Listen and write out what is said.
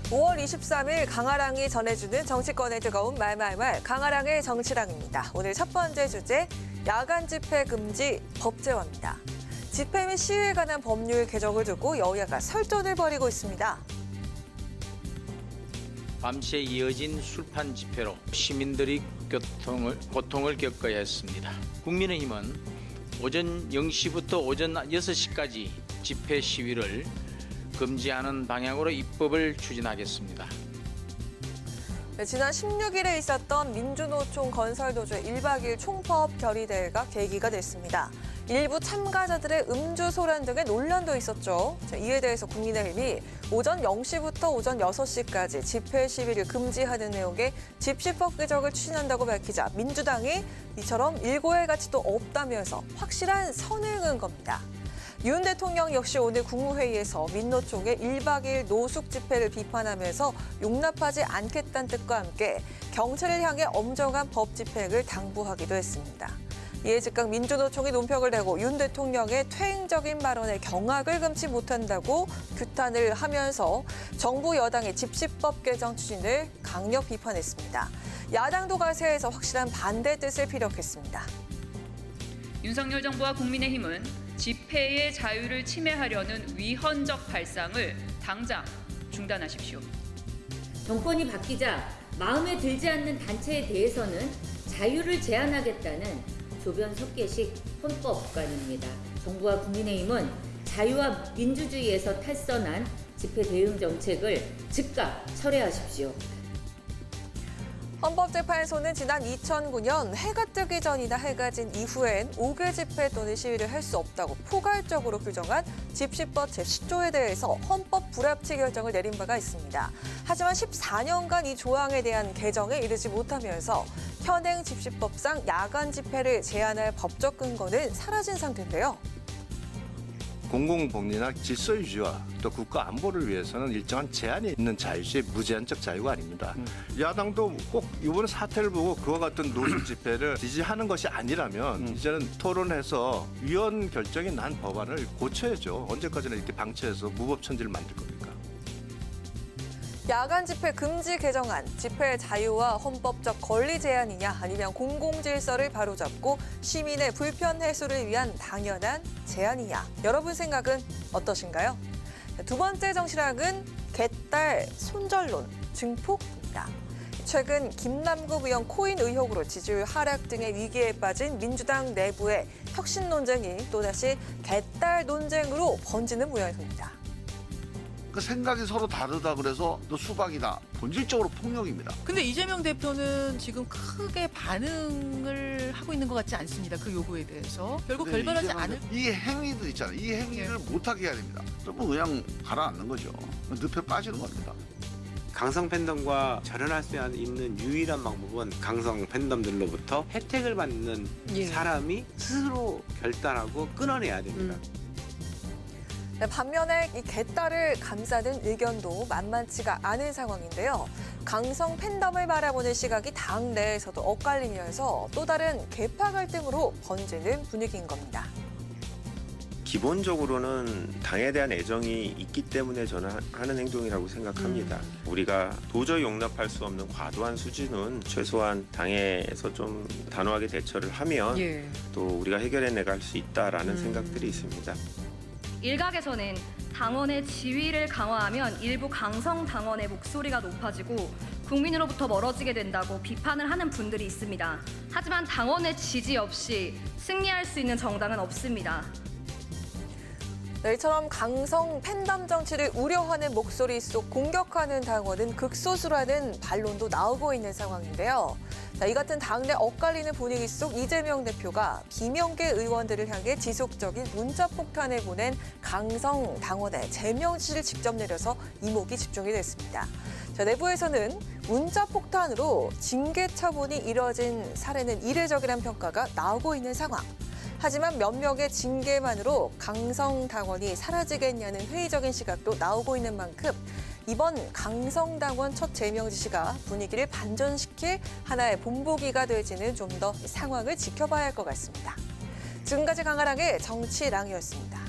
5월 23일 강아랑이 전해주는 정치권의 뜨거운 말말말 강아랑의 정치랑입니다. 오늘 첫 번째 주제, 야간 집회 금지 법제화입니다. 집회 및 시위에 관한 법률 개정을 두고 여야가 설전을 벌이고 있습니다. 밤새 이어진 술판 집회로 시민들이 고통을 겪어야 했습니다. 국민의힘은 오전 0시부터 오전 6시까지 집회 시위를 금지하는 방향으로 입법을 추진하겠습니다. 네, 지난 16일에 있었던 민주노총 건설도주의 1박 2일 총파업 결의대회가 계기가 됐습니다. 일부 참가자들의 음주 소란 등의 논란도 있었죠. 이에 대해서 국민의힘이 오전 0시부터 오전 6시까지 집회 시위를 금지하는 내용의 집시법 개정을 추진한다고 밝히자 민주당이 이처럼 일고의 가치도 없다면서 확실한 선행은 겁니다. 윤 대통령 역시 오늘 국무회의에서 민노총의 1박 2일 노숙 집회를 비판하면서 용납하지 않겠다는 뜻과 함께 경찰을 향해 엄정한 법 집행을 당부하기도 했습니다. 이에 즉각 민주노총이 논평을 내고 윤 대통령의 퇴행적인 발언에 경악을 금치 못한다고 규탄을 하면서 정부 여당의 집시법 개정 추진을 강력 비판했습니다. 야당도 가세해서 확실한 반대 뜻을 피력했습니다. 윤석열 정부와 국민의힘은 집회의 자유를 침해하려는 위헌적 발상을 당장 중단하십시오. 정권이 바뀌자 마음에 들지 않는 단체에 대해서는 자유를 제한하겠다는 조변석계식 헌법관입니다. 정부와 국민의힘은 자유와 민주주의에서 탈선한 집회 대응 정책을 즉각 철회하십시오. 헌법재판소는 지난 2009년 해가 뜨기 전이나 해가 진 이후엔 5개 집회 또는 시위를 할 수 없다고 포괄적으로 규정한 집시법 제10조에 대해서 헌법 불합치 결정을 내린 바가 있습니다. 하지만 14년간 이 조항에 대한 개정에 이르지 못하면서 현행 집시법상 야간 집회를 제한할 법적 근거는 사라진 상태인데요. 공공복리나 질서 유지와 또 국가 안보를 위해서는 일정한 제한이 있는 자유시 무제한적 자유가 아닙니다. 야당도 꼭 이번 사태를 보고 그와 같은 노숙 집회를 지지하는 것이 아니라면 이제는 토론해서 위헌 결정이 난 법안을 고쳐야죠. 언제까지나 이렇게 방치해서 무법천지를 만들 겁니까? 야간 집회 금지 개정안, 집회 자유와 헌법적 권리 제한이냐 아니면 공공질서를 바로잡고 시민의 불편 해소를 위한 당연한 제한이냐. 여러분 생각은 어떠신가요? 두 번째 정치락은 개딸 손절론 증폭입니다. 최근 김남국 의원 코인 의혹으로 지지율 하락 등의 위기에 빠진 민주당 내부의 혁신 논쟁이 또다시 개딸 논쟁으로 번지는 모양입니다. 그 생각이 서로 다르다 그래서 너 수박이다. 본질적으로 폭력입니다. 근데 이재명 대표는 지금 크게 반응을 하고 있는 것 같지 않습니다. 그 요구에 대해서. 결국 결별하지 않을. 이 행위도 있잖아요. 이 행위를 못하게 해야 됩니다. 그러면 그냥 가라앉는 거죠. 늪에 빠지는 겁니다. 강성 팬덤과 절연할 수 있는 유일한 방법은 강성 팬덤들로부터 혜택을 받는 사람이 스스로 결단하고 끊어내야 됩니다. 네, 반면에 이 개딸을 감싸는 의견도 만만치가 않은 상황인데요. 강성 팬덤을 바라보는 시각이 당 내에서도 엇갈리면서 또 다른 계파 갈등으로 번지는 분위기인 겁니다. 기본적으로는 당에 대한 애정이 있기 때문에 저는 하는 행동이라고 생각합니다. 우리가 도저히 용납할 수 없는 과도한 수준은 최소한 당에서 좀 단호하게 대처를 하면 또 우리가 해결해 나갈 수 있다라는 생각들이 있습니다. 일각에서는 당원의 지위를 강화하면 일부 강성 당원의 목소리가 높아지고 국민으로부터 멀어지게 된다고 비판을 하는 분들이 있습니다. 하지만 당원의 지지 없이 승리할 수 있는 정당은 없습니다. 네, 이처럼 강성 팬덤 정치를 우려하는 목소리 속 공격하는 당원은 극소수라는 반론도 나오고 있는 상황인데요. 이 같은 당내 엇갈리는 분위기 속 이재명 대표가 비명계 의원들을 향해 지속적인 문자 폭탄을 보낸 강성 당원의 제명 지시를 직접 내려서 이목이 집중이 됐습니다. 내부에서는 문자 폭탄으로 징계 처분이 이뤄진 사례는 이례적이라는 평가가 나오고 있는 상황. 하지만 몇 명의 징계만으로 강성 당원이 사라지겠냐는 회의적인 시각도 나오고 있는 만큼 이번 강성당원 첫 제명 지시가 분위기를 반전시킬 하나의 본보기가 될지는 좀 더 상황을 지켜봐야 할 것 같습니다. 지금까지 강아랑의 정치랑이었습니다.